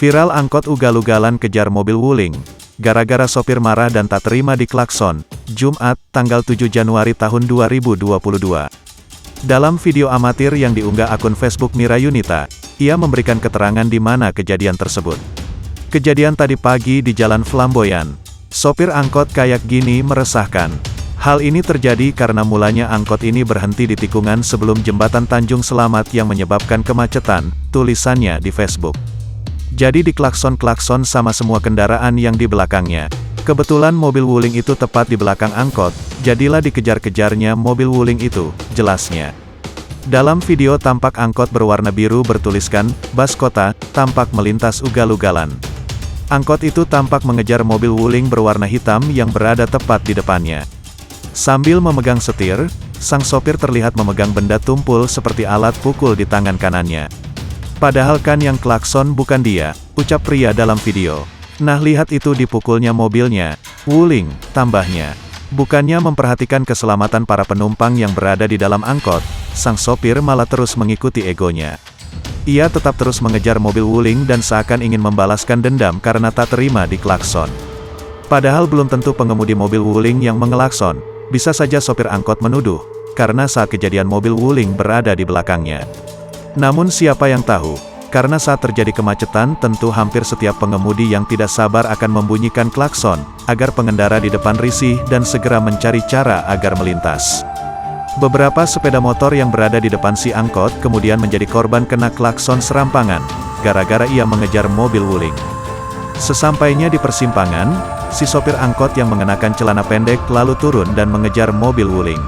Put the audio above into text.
Viral angkot ugal-ugalan kejar mobil wuling. Gara-gara sopir marah dan tak terima diklakson. Jumat, tanggal 7 Januari tahun 2022. Dalam video amatir yang diunggah akun Facebook Mira Yunita, ia memberikan keterangan di mana kejadian tersebut. Kejadian tadi pagi di Jalan Flamboyan. Sopir angkot kayak gini meresahkan. Hal ini terjadi karena mulanya angkot ini berhenti di tikungan sebelum jembatan Tanjung Selamat yang menyebabkan kemacetan, tulisannya di Facebook. Jadi diklakson-klakson sama semua kendaraan yang di belakangnya. Kebetulan mobil wuling itu tepat di belakang angkot, jadilah dikejar-kejarnya mobil wuling itu, jelasnya. Dalam video tampak angkot berwarna biru bertuliskan, Bus Kota, tampak melintas ugal-ugalan. Angkot itu tampak mengejar mobil wuling berwarna hitam yang berada tepat di depannya. Sambil memegang setir, sang sopir terlihat memegang benda tumpul seperti alat pukul di tangan kanannya. Padahal kan yang klakson bukan dia, ucap pria dalam video. Nah lihat itu dipukulnya mobilnya, wuling, tambahnya. Bukannya memperhatikan keselamatan para penumpang yang berada di dalam angkot, sang sopir malah terus mengikuti egonya. Ia tetap terus mengejar mobil wuling dan seakan ingin membalaskan dendam karena tak terima diklakson. Padahal belum tentu pengemudi mobil wuling yang mengelakson, bisa saja sopir angkot menuduh, karena saat kejadian mobil wuling berada di belakangnya. Namun siapa yang tahu, karena saat terjadi kemacetan tentu hampir setiap pengemudi yang tidak sabar akan membunyikan klakson, agar pengendara di depan risih dan segera mencari cara agar melintas. Beberapa sepeda motor yang berada di depan si angkot kemudian menjadi korban kena klakson serampangan, gara-gara ia mengejar mobil wuling. Sesampainya di persimpangan, si sopir angkot yang mengenakan celana pendek lalu turun dan mengejar mobil wuling.